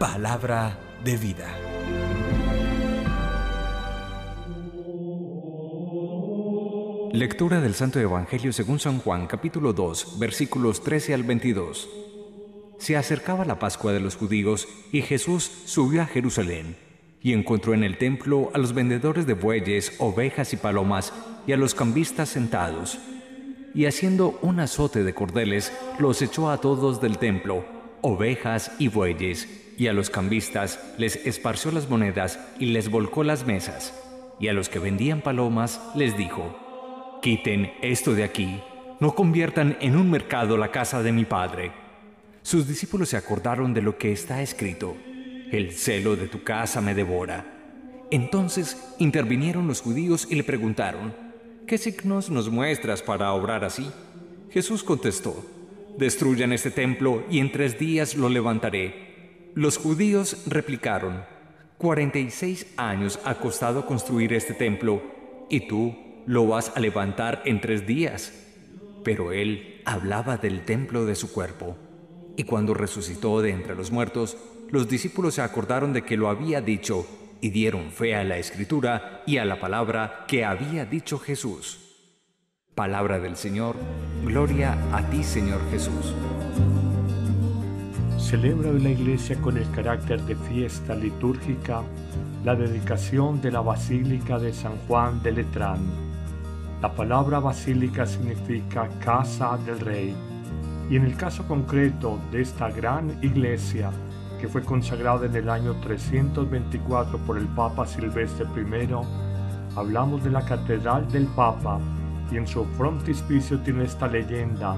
Palabra de vida. Lectura del Santo Evangelio según San Juan, capítulo 2, versículos 13 al 22. Se acercaba la Pascua de los judíos y Jesús subió a Jerusalén y encontró en el templo a los vendedores de bueyes, ovejas y palomas y a los cambistas sentados. Y haciendo un azote de cordeles, los echó a todos del templo, ovejas y bueyes, y a los cambistas les esparció las monedas y les volcó las mesas. Y a los que vendían palomas les dijo: «Quiten esto de aquí, no conviertan en un mercado la casa de mi Padre». Sus discípulos se acordaron de lo que está escrito: «El celo de tu casa me devora». Entonces intervinieron los judíos y le preguntaron: «¿Qué signos nos muestras para obrar así?». Jesús contestó: «Destruyan este templo y en 3 días lo levantaré». Los judíos replicaron: 46 años ha costado construir este templo, y tú lo vas a levantar en 3 días. Pero él hablaba del templo de su cuerpo. Y cuando resucitó de entre los muertos, los discípulos se acordaron de que lo había dicho y dieron fe a la Escritura y a la palabra que había dicho Jesús. Palabra del Señor. Gloria a ti, Señor Jesús. Celebra hoy la Iglesia con el carácter de fiesta litúrgica la dedicación de la Basílica de San Juan de Letrán. La palabra basílica significa casa del Rey, y en el caso concreto de esta gran iglesia, que fue consagrada en el año 324 por el Papa Silvestre I, hablamos de la Catedral del Papa, y en su frontispicio tiene esta leyenda: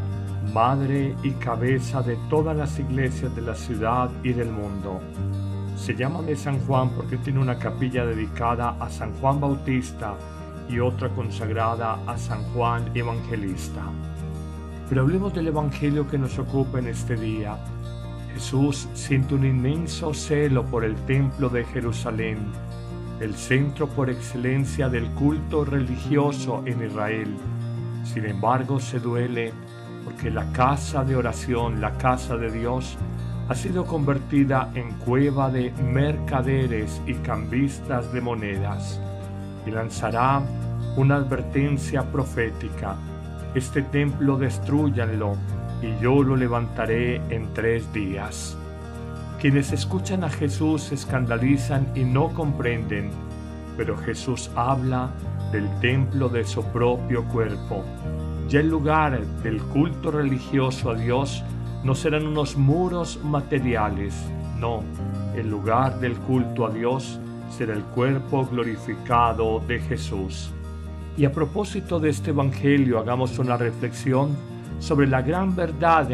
madre y cabeza de todas las iglesias de la ciudad y del mundo. Se llama de San Juan porque tiene una capilla dedicada a San Juan Bautista y otra consagrada a San Juan Evangelista. Pero hablemos del Evangelio que nos ocupa en este día. Jesús siente un inmenso celo por el templo de Jerusalén, el centro por excelencia del culto religioso en Israel. Sin embargo, se duele porque la casa de oración, la casa de Dios, ha sido convertida en cueva de mercaderes y cambistas de monedas. Y lanzará una advertencia profética: este templo destrúyanlo y yo lo levantaré en 3 días. Quienes escuchan a Jesús se escandalizan y no comprenden, pero Jesús habla del templo de su propio cuerpo. Ya el lugar del culto religioso a Dios no serán unos muros materiales, no, el lugar del culto a Dios será el cuerpo glorificado de Jesús. Y a propósito de este Evangelio, hagamos una reflexión sobre la gran verdad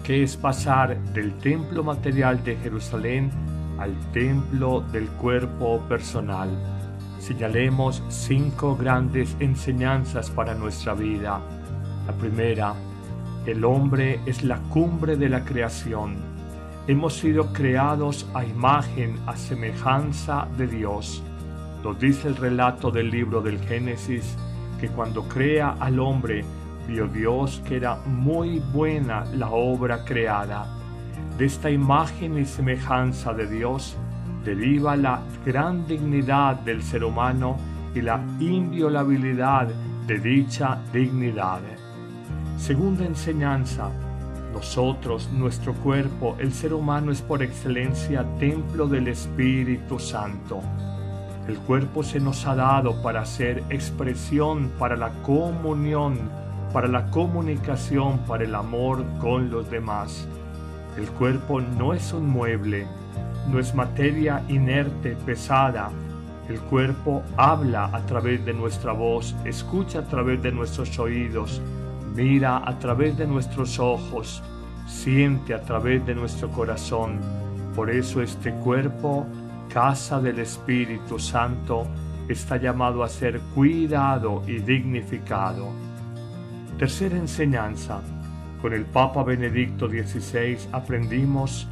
que es pasar del templo material de Jerusalén al templo del cuerpo personal. Señalemos 5 grandes enseñanzas para nuestra vida. La primera: el hombre es la cumbre de la creación. Hemos sido creados a imagen, a semejanza de Dios. Nos dice el relato del libro del Génesis que cuando crea al hombre, vio Dios que era muy buena la obra creada. De esta imagen y semejanza de Dios deriva la gran dignidad del ser humano y la inviolabilidad de dicha dignidad. Segunda enseñanza: nosotros, nuestro cuerpo, el ser humano es por excelencia templo del Espíritu Santo. El cuerpo se nos ha dado para ser expresión, para la comunión, para la comunicación, para el amor con los demás. El cuerpo no es un mueble, no es materia inerte, pesada. El cuerpo habla a través de nuestra voz, escucha a través de nuestros oídos, mira a través de nuestros ojos, siente a través de nuestro corazón. Por eso este cuerpo, casa del Espíritu Santo, está llamado a ser cuidado y dignificado. Tercera enseñanza: con el Papa Benedicto XVI aprendimos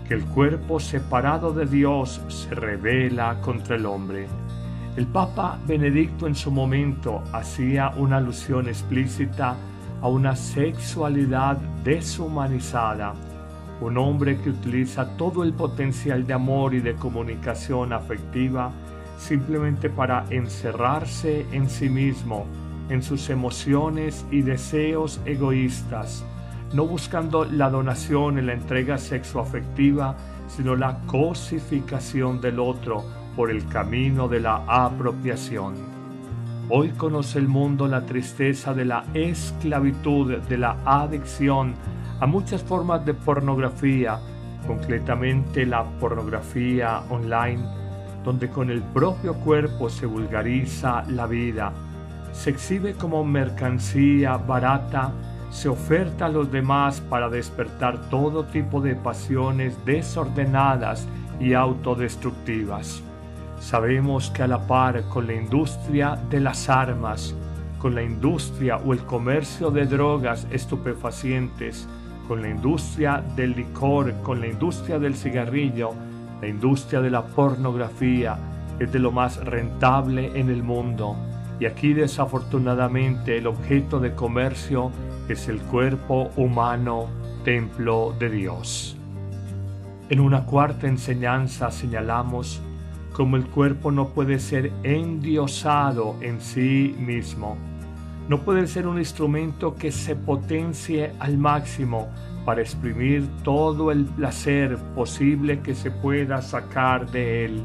que el cuerpo separado de Dios se rebela contra el hombre. El Papa Benedicto en su momento hacía una alusión explícita a una sexualidad deshumanizada, un hombre que utiliza todo el potencial de amor y de comunicación afectiva simplemente para encerrarse en sí mismo, en sus emociones y deseos egoístas, no buscando la donación y la entrega sexoafectiva, sino la cosificación del otro por el camino de la apropiación. Hoy conoce el mundo la tristeza de la esclavitud, de la adicción a muchas formas de pornografía, concretamente la pornografía online, donde con el propio cuerpo se vulgariza la vida, se exhibe como mercancía barata, se oferta a los demás para despertar todo tipo de pasiones desordenadas y autodestructivas. Sabemos que a la par con la industria de las armas, con la industria o el comercio de drogas estupefacientes, con la industria del licor, con la industria del cigarrillo, la industria de la pornografía es de lo más rentable en el mundo. Y aquí desafortunadamente el objeto de comercio es el cuerpo humano, templo de Dios. En una cuarta enseñanza señalamos cómo el cuerpo no puede ser endiosado en sí mismo. No puede ser un instrumento que se potencie al máximo para exprimir todo el placer posible que se pueda sacar de él.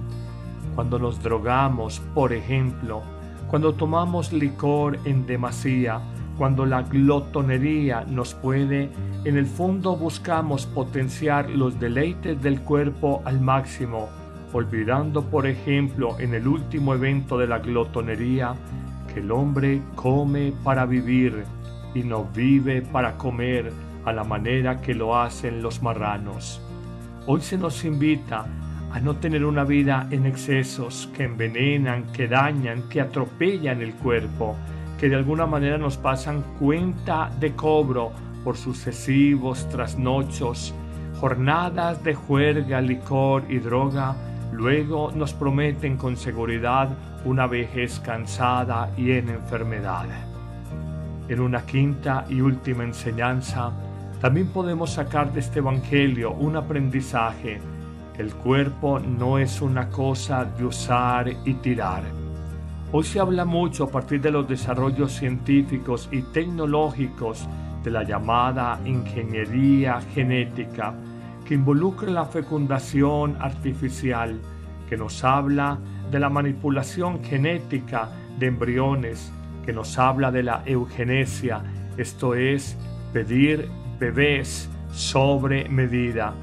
Cuando nos drogamos, por ejemplo, cuando tomamos licor en demasía, cuando la glotonería nos puede, en el fondo buscamos potenciar los deleites del cuerpo al máximo, olvidando, por ejemplo, en el último evento de la glotonería, que el hombre come para vivir y no vive para comer a la manera que lo hacen los marranos. Hoy se nos invita a no tener una vida en excesos que envenenan, que dañan, que atropellan el cuerpo, que de alguna manera nos pasan cuenta de cobro por sucesivos trasnochos, jornadas de juerga, licor y droga. Luego nos prometen con seguridad una vejez cansada y en enfermedad. En una quinta y última enseñanza, también podemos sacar de este evangelio un aprendizaje. El cuerpo no es una cosa de usar y tirar. Hoy se habla mucho a partir de los desarrollos científicos y tecnológicos de la llamada ingeniería genética, que involucra la fecundación artificial, que nos habla de la manipulación genética de embriones, que nos habla de la eugenesia, esto es, pedir bebés sobre medida.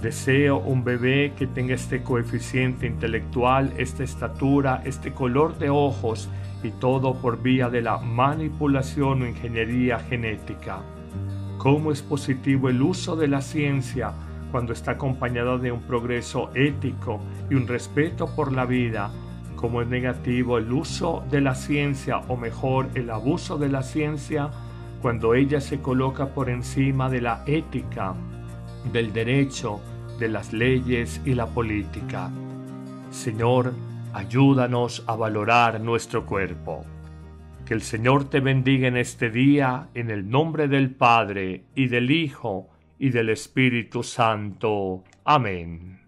Deseo un bebé que tenga este coeficiente intelectual, esta estatura, este color de ojos, y todo por vía de la manipulación o ingeniería genética. ¿Cómo es positivo el uso de la ciencia cuando está acompañado de un progreso ético y un respeto por la vida? ¿Cómo es negativo el uso de la ciencia, o mejor, el abuso de la ciencia, cuando ella se coloca por encima de la ética, del derecho, de las leyes y la política? Señor, ayúdanos a valorar nuestro cuerpo. Que el Señor te bendiga en este día, en el nombre del Padre, y del Hijo, y del Espíritu Santo. Amén.